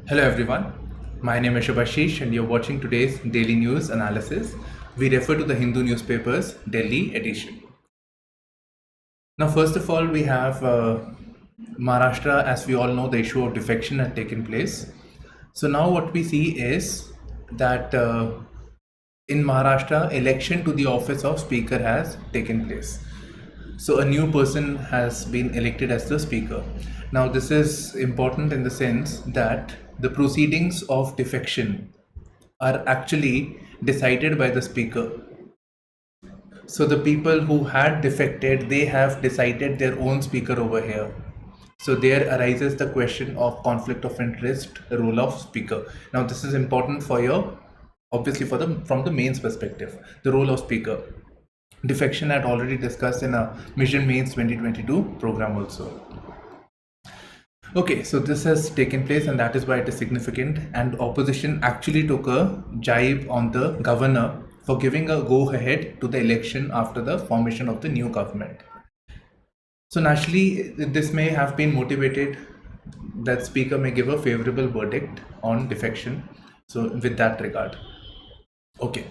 Hello everyone, my name is Shubhashish and you're watching today's daily news analysis. We refer to the Hindu newspaper's Delhi edition. Now first of all we have Maharashtra. As we all know, the issue of defection had taken place. So now what we see is that in Maharashtra, election to the office of speaker has taken place. So a new person has been elected as the speaker. Now this is important in the sense that the proceedings of defection are actually decided by the speaker. So the people who had defected, they have decided their own speaker over here. So there arises the question of conflict of interest, role of speaker. Now this is important for your, obviously for the from the mains perspective, the role of speaker. Defection had already discussed in a Mission Mains 2022 program also. Okay, so this has taken place and that is why it is significant, and opposition actually took a jibe on the governor for giving a go ahead to the election after the formation of the new government. So naturally this may have been motivated that speaker may give a favorable verdict on defection. So with that regard. Okay.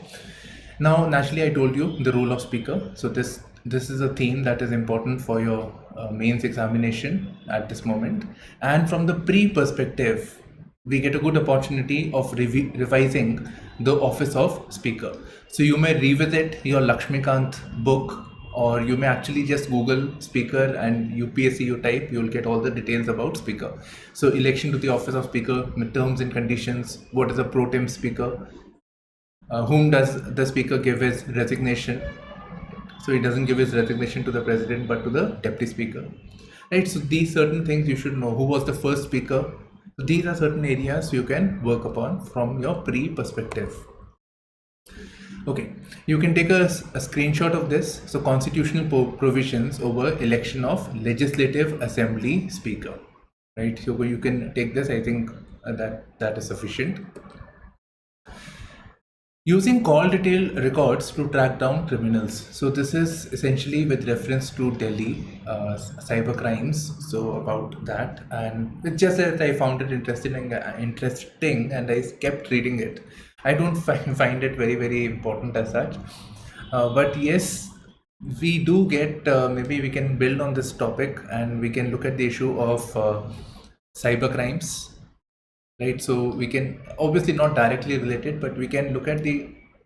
Now, naturally, I told you the role of speaker. So this is a theme that is important for your mains examination at this moment. And from the pre-perspective, we get a good opportunity of revising the office of speaker. So you may revisit your Lakshmikant book, or you may actually just Google speaker and UPSC you type, you'll get all the details about speaker. So election to the office of speaker, terms and conditions, what is a pro tem speaker, whom does the speaker give his resignation? So he doesn't give his resignation to the president but to the deputy speaker, right? So these certain things you should know. Who was the first speaker? So these are certain areas you can work upon from your pre-perspective. Okay, you can take a screenshot of this. So constitutional provisions over election of legislative assembly speaker, right? So you can take this. I think that is sufficient. Using call detail records to track down criminals. So this is essentially with reference to Delhi cybercrimes. So about that, and it's just that I found it interesting, and I kept reading it. I don't find it very important as such, but yes, we do get. Maybe we can build on this topic, and we can look at the issue of cybercrimes. Right, so we can obviously not directly related, but we can look at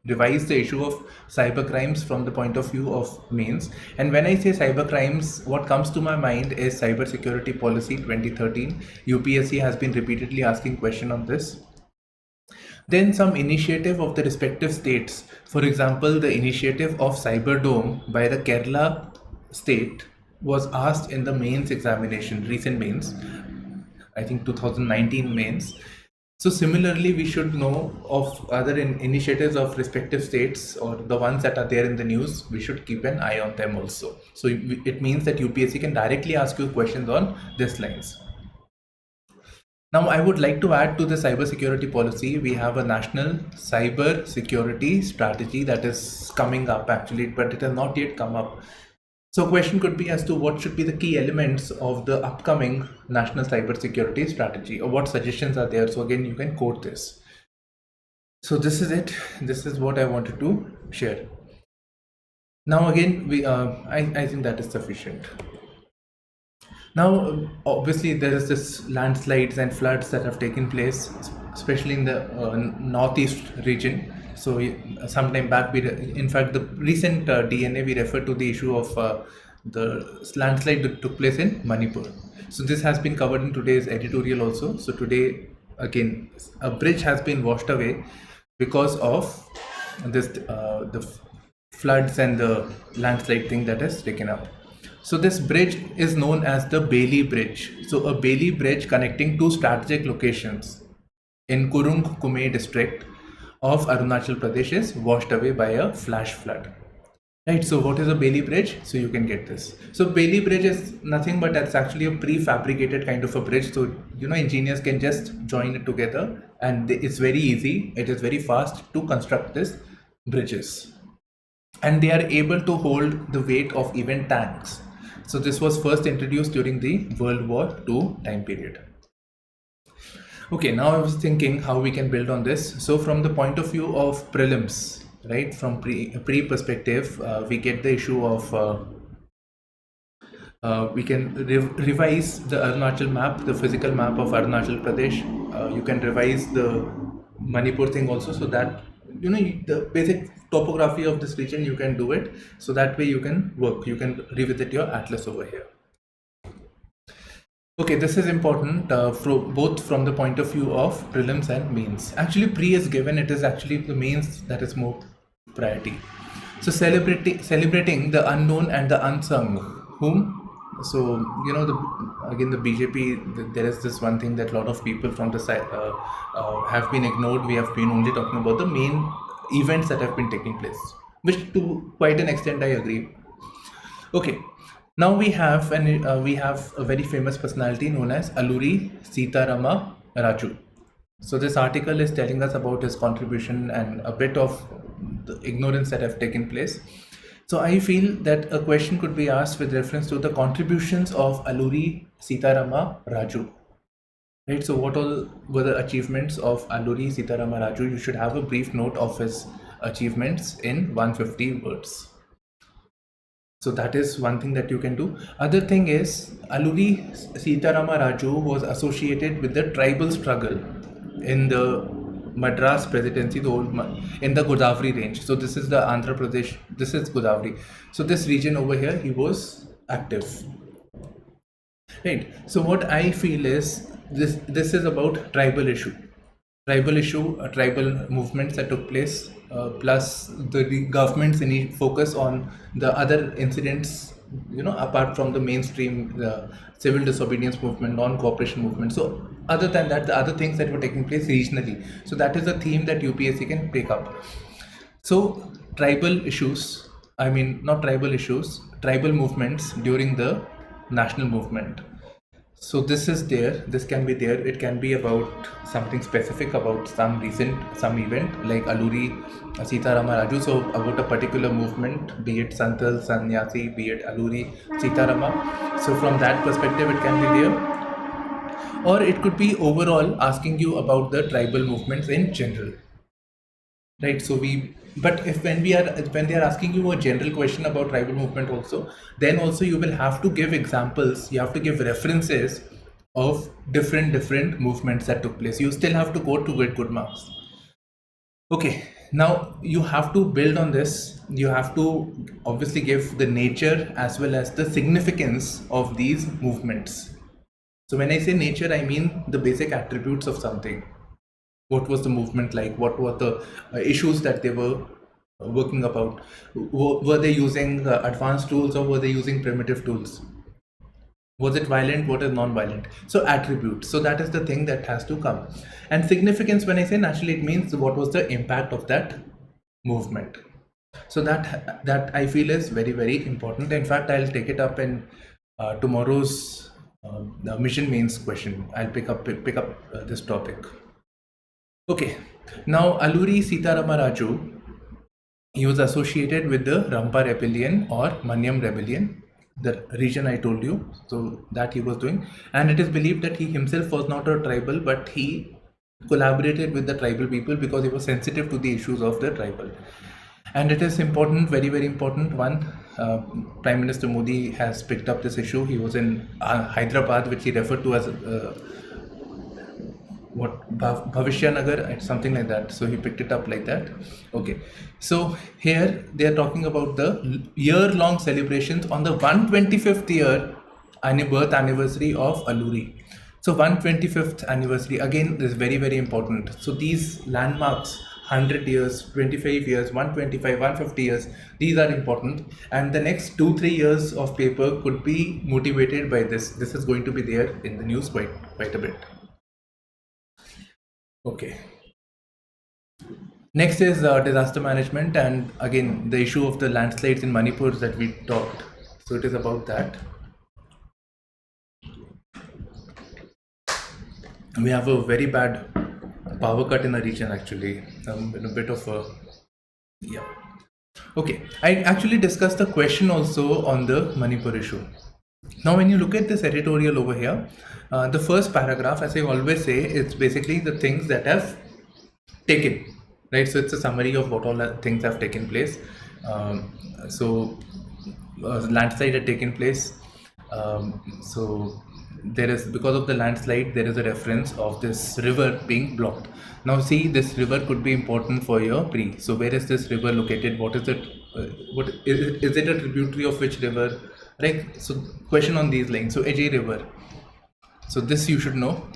revise the issue of cybercrimes from the point of view of mains. And when I say cybercrimes, what comes to my mind is cybersecurity policy 2013. UPSC has been repeatedly asking question on this. Then some initiative of the respective states. For example, the initiative of Cyberdome by the Kerala state was asked in the mains examination, recent mains, I think 2019 mains. So similarly, we should know of other initiatives of respective states, or the ones that are there in the news. We should keep an eye on them also. So it means that UPSC can directly ask you questions on these lines. Now, I would like to add to the cybersecurity policy, we have a national cyber security strategy that is coming up actually, but it has not yet come up. So question could be as to what should be the key elements of the upcoming national cybersecurity strategy, or what suggestions are there. So again, you can quote this. So this is it. This is what I wanted to share. Now again, I think that is sufficient. Now, obviously, there is this landslides and floods that have taken place, especially in the northeast region. So sometime back, in fact, the recent DNA, we referred to the issue of the landslide that took place in Manipur. So this has been covered in today's editorial also. So today, again, a bridge has been washed away because of this the floods and the landslide thing that has taken up. So this bridge is known as the Bailey Bridge. So a Bailey Bridge connecting two strategic locations in Kurung Kume district of Arunachal Pradesh is washed away by a flash flood. Right, so what is a Bailey Bridge? So you can get this. So Bailey Bridge is nothing but that's actually a prefabricated kind of a bridge. So, engineers can just join it together, and it's very easy. It is very fast to construct these bridges. And they are able to hold the weight of even tanks. So this was first introduced during the World War II time period. Okay, now I was thinking how we can build on this. So from the point of view of prelims, right, from pre perspective, we get the issue of we can revise the Arunachal map, the physical map of Arunachal Pradesh. You can revise the Manipur thing also, so that the basic topography of this region you can do it. So that way you can work. You can revisit your atlas over here. Okay, this is important both from the point of view of prelims and mains. Actually, pre is given; it is actually the mains that is more priority. So celebrating the unknown and the unsung. Whom? So again the BJP. There is this one thing that a lot of people from the side have been ignored. We have been only talking about the main events that have been taking place, which to quite an extent I agree. Okay, now we have a very famous personality known as Alluri Sitarama Raju. So this article is telling us about his contribution and a bit of the ignorance that have taken place. So I feel that a question could be asked with reference to the contributions of Alluri Sitarama Raju. Right. So what all were the achievements of Alluri Sitarama Raju? You should have a brief note of his achievements in 150 words. So that is one thing that you can do. Other thing is Alluri Sitarama Raju was associated with the tribal struggle in the Madras presidency, in the Godavari range. So this is the Andhra Pradesh, this is Godavari. So this region over here, he was active. Right. So what I feel is this is about tribal issue, tribal movements that took place, plus the government's focus on the other incidents, apart from the mainstream, the civil disobedience movement, non-cooperation movement. So other than that, the other things that were taking place regionally. So that is a theme that UPSC can pick up. So tribal issues, not tribal issues, tribal movements during the national movement. So this is there, this can be there. It can be about something specific, about some event like Alluri Sitarama Raju. So about a particular movement, be it Santal, Sannyasi, be it Alluri Sitarama. So from that perspective, it can be there. Or it could be overall asking you about the tribal movements in general. Right. So when they are asking you a general question about tribal movement also, then also you will have to give examples, you have to give references of different movements that took place. You still have to quote to get good marks. Okay, now you have to build on this. You have to obviously give the nature as well as the significance of these movements. So when I say nature, I mean the basic attributes of something. What was the movement like? What were the issues that they were working about? Were they using advanced tools or were they using primitive tools? Was it violent? What is non-violent? So attributes. So that is the thing that has to come. And significance, when I say naturally, it means what was the impact of that movement. So that I feel is very, very important. In fact, I'll take it up in tomorrow's mission mains question. I'll pick up this topic. Okay, now Alluri Sitarama Raju, he was associated with the Rampa Rebellion or Manyam Rebellion, the region I told you, so that he was doing. And it is believed that he himself was not a tribal, but he collaborated with the tribal people because he was sensitive to the issues of the tribal. And it is important, very, very important one. Prime Minister Modi has picked up this issue. He was in Hyderabad, which he referred to as Bhavishya Nagar, something like that. So he picked it up like that. Okay. So here they are talking about the year-long celebrations on the 125th year birth anniversary of Alluri. So 125th anniversary, again, is very, very important. So these landmarks, 100 years, 25 years, 125, 150 years, these are important. And the next 2-3 years of paper could be motivated by this. This is going to be there in the news quite a bit. Okay. Next is disaster management, and again the issue of the landslides in Manipur that we talked. So it is about that. We have a very bad power cut in the region actually. In a bit of a Okay. I actually discussed the question also on the Manipur issue. Now, when you look at this editorial over here, the first paragraph, as I always say, it's basically the things that have taken, right? So it's a summary of what all things have taken place. So landslide had taken place. So there is, because of the landslide, there is a reference of this river being blocked. Now see, this river could be important for your pre. So where is this river located? What is it? What is it a tributary of which river? Right. So question on these lines. So Ajay River. So this you should know.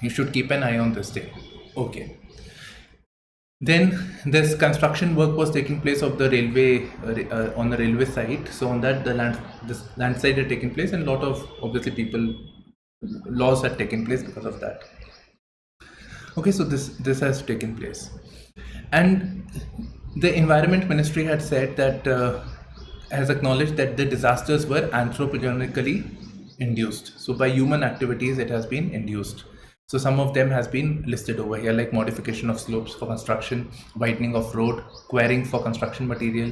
You should keep an eye on this thing. Okay. Then this construction work was taking place of the railway on the railway site. So on that, this landslide had taken place, and a lot of obviously laws had taken place because of that. Okay, so this has taken place, and the Environment Ministry had said that has acknowledged that the disasters were anthropogenically induced. So by human activities, it has been induced. So some of them has been listed over here, like modification of slopes for construction, widening of road, quarrying for construction material,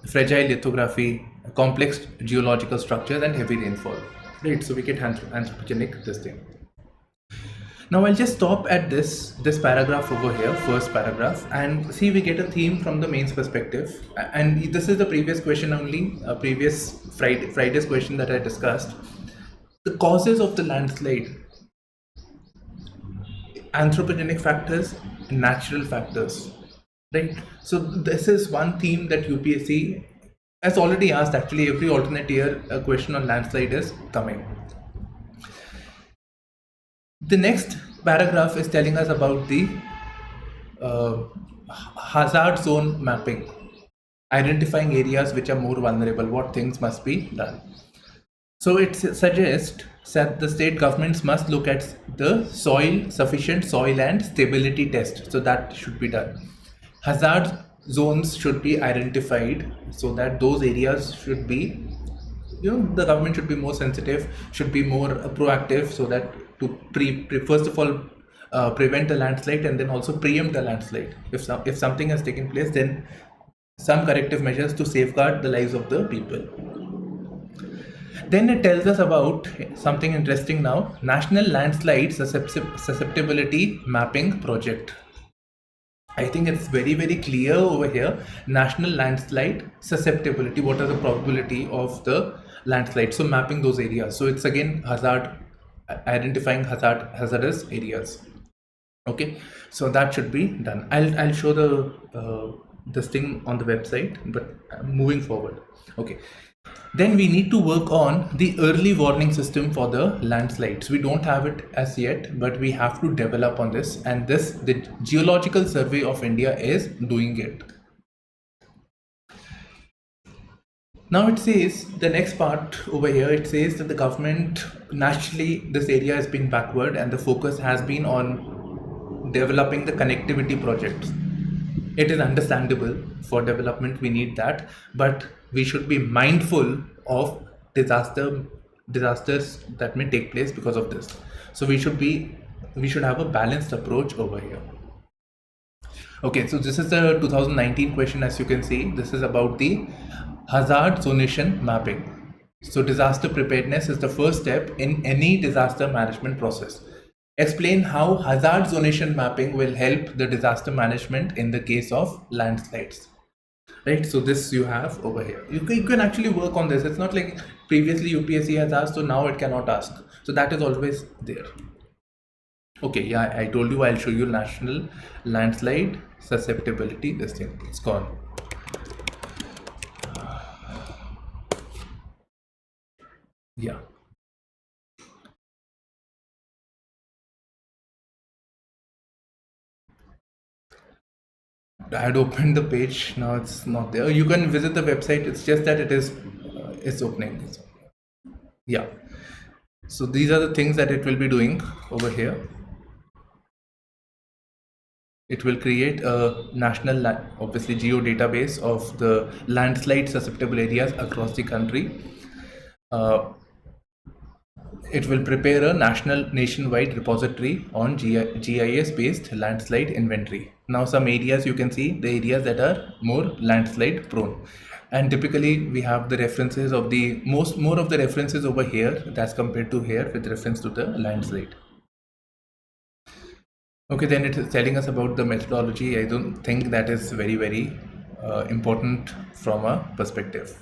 fragile lithography, complex geological structures, and heavy rainfall. Right, so we get anthropogenic this thing. Now I'll just stop at this paragraph over here, first paragraph, and see we get a theme from the mains perspective. And this is the previous question only, previous Friday's question that I discussed. The causes of the landslide: anthropogenic factors, natural factors, right? So this is one theme that UPSC has already asked. Actually, every alternate year a question on landslide is coming. The next paragraph is telling us about the hazard zone mapping, identifying areas which are more vulnerable, what things must be done. So it suggests that the state governments must look at the sufficient soil and stability test. So that should be done. Hazard zones should be identified, so that those areas should be, the government should be more sensitive, should be more proactive, so that to first of all prevent a landslide, and then also preempt the landslide. If something has taken place, then some corrective measures to safeguard the lives of the people. Then it tells us about something interesting now: National Landslide Susceptibility Mapping Project. I think it's very, very clear over here. National landslide susceptibility, what are the probability of the landslide? So mapping those areas. So it's again identifying hazardous areas. Okay, so that should be done. I'll show this thing on the website, but moving forward. Okay. Then we need to work on the early warning system for the landslides. We don't have it as yet, but we have to develop on this, and the Geological Survey of India is doing it. Now it says, the next part over here, it says that the government, naturally this area has been backward, and the focus has been on developing the connectivity projects. It is understandable, for development we need that, but we should be mindful of disasters that may take place because of this. So we should have a balanced approach over here. Okay, so this is the 2019 question. As you can see, this is about the hazard zonation mapping. So disaster preparedness is the first step in any disaster management process. Explain how hazard zonation mapping will help the disaster management in the case of landslides. Right, so this you have over here. You can actually work on this. It's not like previously UPSC has asked, so now it cannot ask. So that is always there. Okay, yeah, I told you I'll show you national landslide susceptibility. This thing, it's gone. Yeah. I had opened the page, now it's not there. You can visit the website, it's just that it's opening. Yeah, so these are the things that it will be doing over here. It will create a national, obviously, geo database of the landslide susceptible areas across the country. It will prepare a nationwide repository on GIS based landslide inventory. Now some areas you can see, the areas that are more landslide prone. And typically we have the references of the more of the references over here as compared to here with reference to the landslide. Okay, then it is telling us about the methodology. I don't think that is very important from a perspective.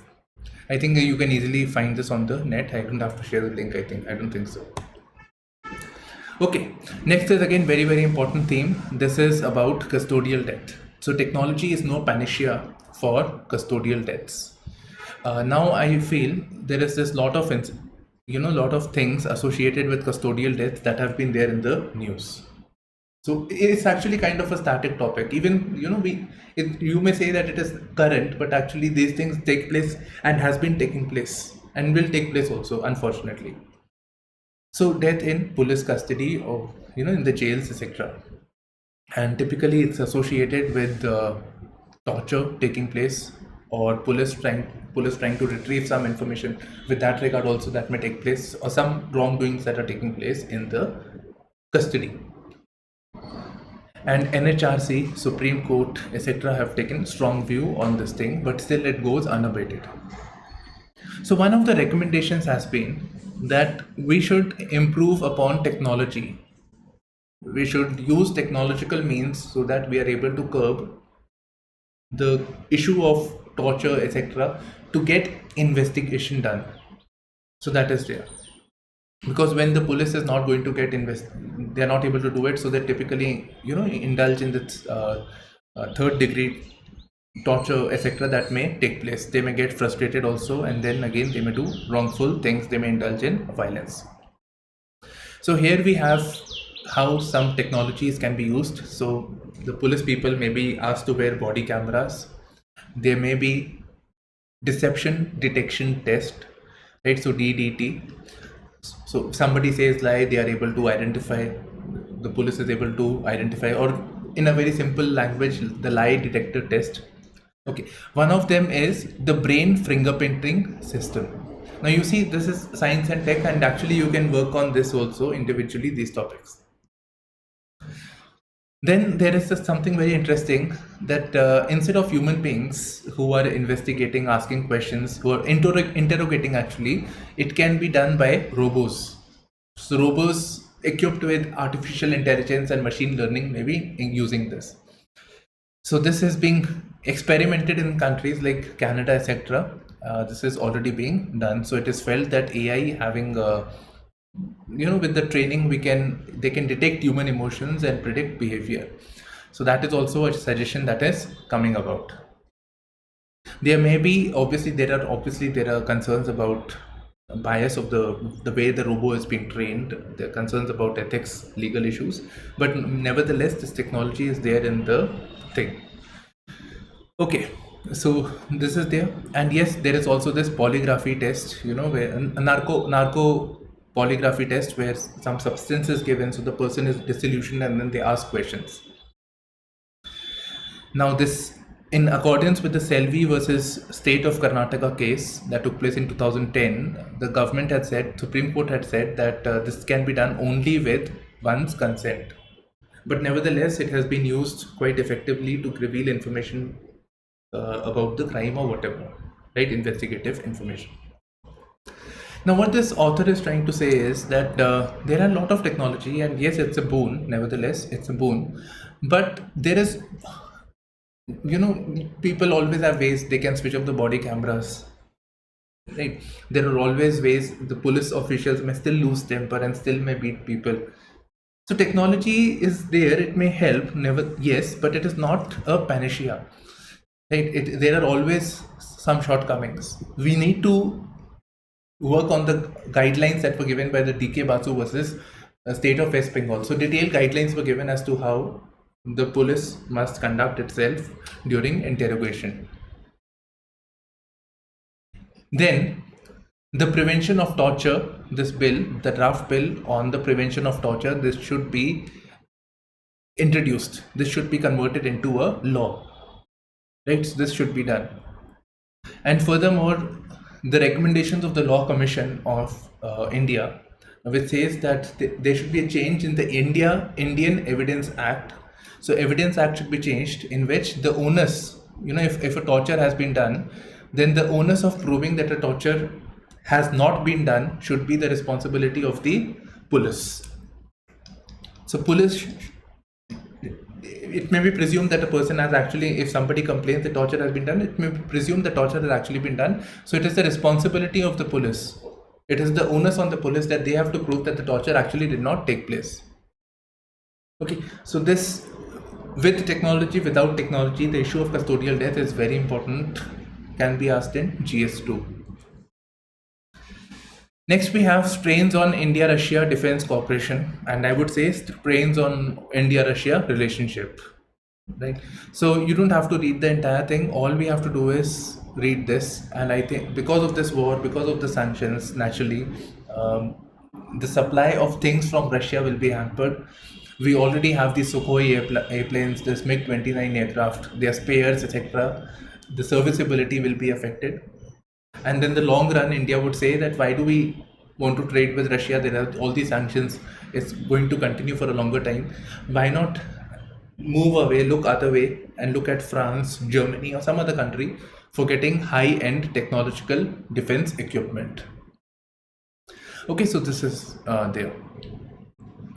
I think you can easily find this on the net. I don't have to share the link. I don't think so. Okay, next is again very important theme. This is about custodial debt. So technology is no panacea for custodial debts. Now I feel there is this lot of lot of things associated with custodial debts that have been there in the news. So it's actually kind of a static topic. Even you may say that it is current, but actually these things take place and has been taking place and will take place also, unfortunately. So death in police custody or in the jails, etc. And typically it's associated with torture taking place or police trying to retrieve some information with that regard also that may take place, or some wrongdoings that are taking place in the custody. And NHRC, Supreme Court, etc. have taken strong view on this thing, but still it goes unabated. So one of the recommendations has been that we should improve upon technology. We should use technological means so that we are able to curb the issue of torture, etc., to get investigation done. So that is there. Because when the police is not going to get they are not able to do it, so they typically indulge in this third degree torture, etc., that may take place. They may get frustrated also, and then again they may do wrongful things. They may indulge in violence. So here we have how some technologies can be used. So the police people may be asked to wear body cameras. There may be deception detection test, right? So DDT. So if somebody says lie, they are able to identify, the police is able to identify, or in a very simple language, the lie detector test. Okay, one of them is the brain fingerprinting system. Now you see, this is science and tech, and actually you can work on this also individually, these topics. Then there is something very interesting that instead of human beings who are investigating, asking questions, who are interrogating, actually, it can be done by robots. So robots equipped with artificial intelligence and machine learning may be using this. So this is being experimented in countries like Canada, etc. This is already being done. So it is felt that AI having with the training, they can detect human emotions and predict behavior. So that is also a suggestion that is coming about. There may be there are concerns about bias of the way the robot is being trained. There are concerns about ethics, legal issues, but nevertheless this technology is there in the thing. Okay, so this is there, and yes, there is also this polygraphy test, where a narco polygraphy test, where some substance is given, so the person is disillusioned and then they ask questions. Now this, in accordance with the Selvi versus State of Karnataka case that took place in 2010, the government had said, Supreme Court had said that this can be done only with one's consent. But nevertheless, it has been used quite effectively to reveal information about the crime or whatever, right? Investigative information. Now what this author is trying to say is that there are a lot of technology, and yes, it's a boon, nevertheless it's a boon, but there is, people always have ways they can switch off the body cameras, right? There are always ways the police officials may still lose temper and still may beat people. So technology is there, it may help, yes, but it is not a panacea, right? There are always some shortcomings. We need to work on the guidelines that were given by the DK Basu versus State of West Bengal. So detailed guidelines were given as to how the police must conduct itself during interrogation. Then the prevention of torture, this bill, the draft bill on the prevention of torture, this should be introduced. This should be converted into a law, right? So this should be done. And furthermore, the recommendations of the Law Commission of India, which says that there should be a change in the Indian Evidence Act. So Evidence Act should be changed, in which the onus, if a torture has been done, then the onus of proving that a torture has not been done should be the responsibility of the police. So police, it may be presumed that a person has actually, if somebody complains that torture has been done, it may be presumed that torture has actually been done. So it is the responsibility of the police. It is the onus on the police that they have to prove that the torture actually did not take place. Okay, so this, with technology, without technology, the issue of custodial death is very important, can be asked in GS2. Next, we have strains on India-Russia defense cooperation, and I would say strains on India-Russia relationship, right? So you don't have to read the entire thing. All we have to do is read this, and I think because of this war, because of the sanctions, naturally, the supply of things from Russia will be hampered. We already have these Sukhoi airplanes, this MiG-29 aircraft, their spares, etc. The serviceability will be affected. And in the long run, India would say that why do we want to trade with Russia? There are all these sanctions. It's going to continue for a longer time. Why not move away, look other way, and look at France, Germany, or some other country for getting high-end technological defense equipment? Okay, so this is there.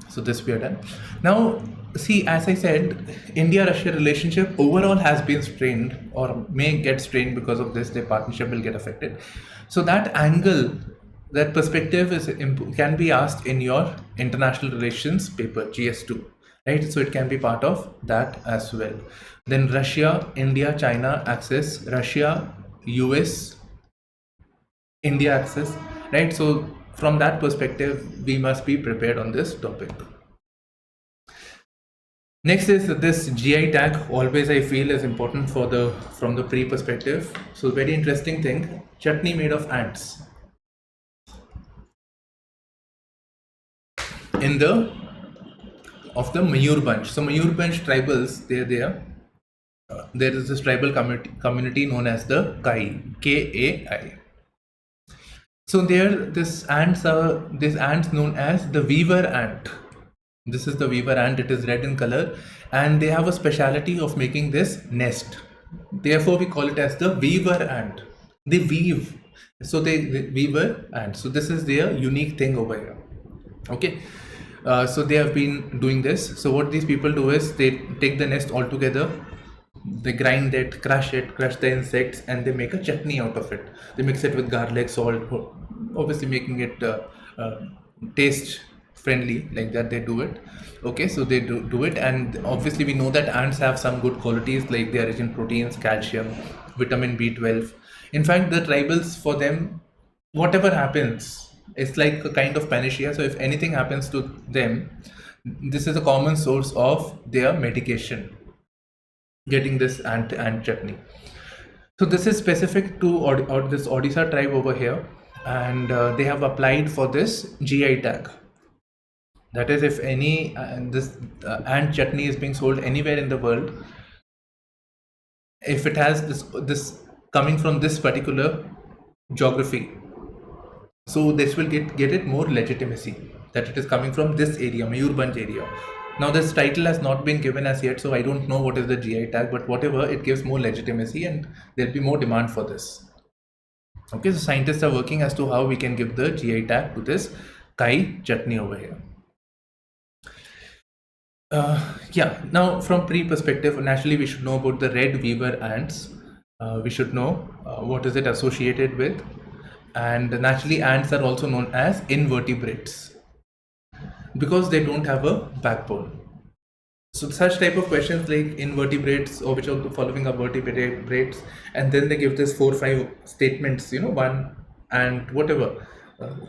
So this we are done. Now, see, as I said, India-Russia relationship overall has been strained or may get strained because of this. Their partnership will get affected. So that angle, that perspective can be asked in your international relations paper, GS2, right? So it can be part of that as well. Then Russia, India, China axis, Russia, US, India axis, right? So from that perspective, we must be prepared on this topic. Next is this GI tag. Always I feel is important for from the pre perspective. So very interesting thing, chutney made of ants. Of the Mayurbhanj. So Mayurbhanj tribals, there is this tribal community known as the Kai, Kai. So these ants known as the weaver ant. This is the weaver ant. It is red in color, and they have a speciality of making this nest. Therefore, we call it as the weaver ant. They weave. So they weaver ant. So this is their unique thing over here. Okay. So they have been doing this. So what these people do is they take the nest all together, they grind it, crush the insects, and they make a chutney out of it. They mix it with garlic, salt, obviously making it taste friendly, like that they do it. Okay, so they do it, and obviously we know that ants have some good qualities, like they are rich in proteins, calcium, vitamin B12. In fact, the tribals, for them, whatever happens, it's like a kind of panacea. So if anything happens to them, this is a common source of their medication, getting this ant chutney. So this is specific to this Odisha tribe over here, and they have applied for this GI tag. That is, if any this ant chutney is being sold anywhere in the world, if it has this coming from this particular geography, so this will get it more legitimacy, that it is coming from this area, Mayurbhanj area. Now this title has not been given as yet, so I don't know what is the GI tag, but whatever, it gives more legitimacy and there'll be more demand for this. Okay, so scientists are working as to how we can give the GI tag to this Kai chutney over here. Yeah, now from pre-perspective, naturally we should know about the red weaver ants. We should know what is it associated with, and naturally ants are also known as invertebrates because they don't have a backbone. So such type of questions like invertebrates, or which of the following are vertebrates, and then they give this 4 or 5 statements, one and whatever,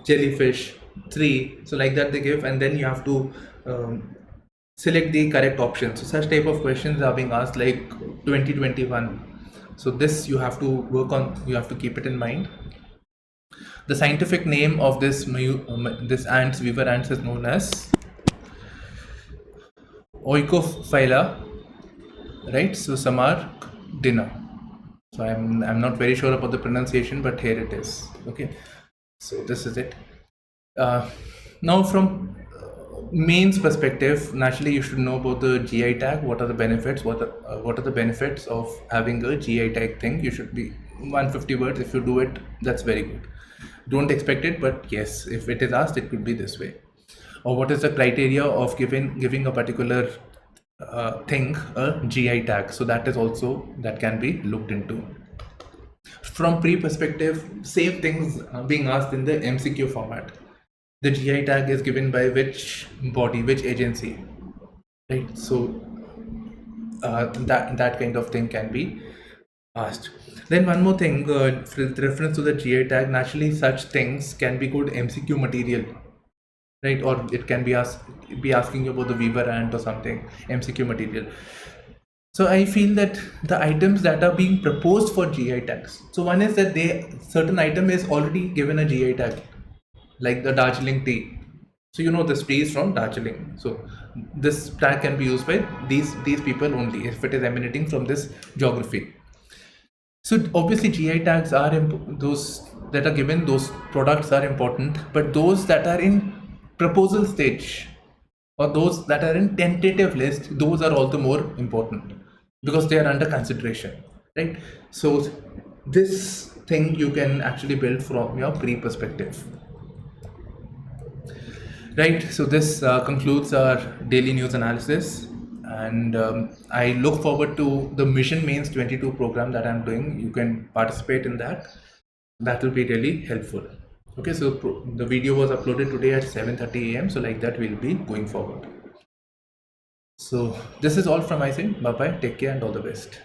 jellyfish, 3, so like that they give, and then you have to select the correct option. So such type of questions are being asked like 2021. So this you have to work on, you have to keep it in mind. The scientific name of this ants, weaver ants, is known as Oikophylla, right? So Samardina. So I'm not very sure about the pronunciation, but here it is. Okay, so this is it. Now from mains perspective, naturally you should know about the GI tag. What are the benefits? What are the benefits of having a GI tag thing? You should be 150 words. If you do it, that's very good. Don't expect it, but yes, if it is asked, it could be this way. Or what is the criteria of giving a particular thing a GI tag? So that is also, that can be looked into. From pre perspective, same things being asked in the MCQ format. The GI tag is given by which body, which agency, right? So that kind of thing can be asked. Then one more thing, with reference to the GI tag, naturally such things can be called MCQ material, right? Or it can be asking you about the Weaver ant or something, MCQ material. So I feel that the items that are being proposed for GI tags. So one is that certain item is already given a GI tag, like the Darjeeling tea. So you know this tea is from Darjeeling. So this tag can be used by these people only if it is emanating from this geography. So obviously GI tags are those that are given, those products are important, but those that are in proposal stage or those that are in tentative list, those are all the more important because they are under consideration, right? So this thing you can actually build from your pre-perspective. Right, so this concludes our daily news analysis, and I look forward to the Mission Mains 22 program that I'm doing. You can participate in that. That will be really helpful. Okay, so the video was uploaded today at 7:30 a.m. So like that, we'll be going forward. So this is all from my side. Bye bye. Take care and all the best.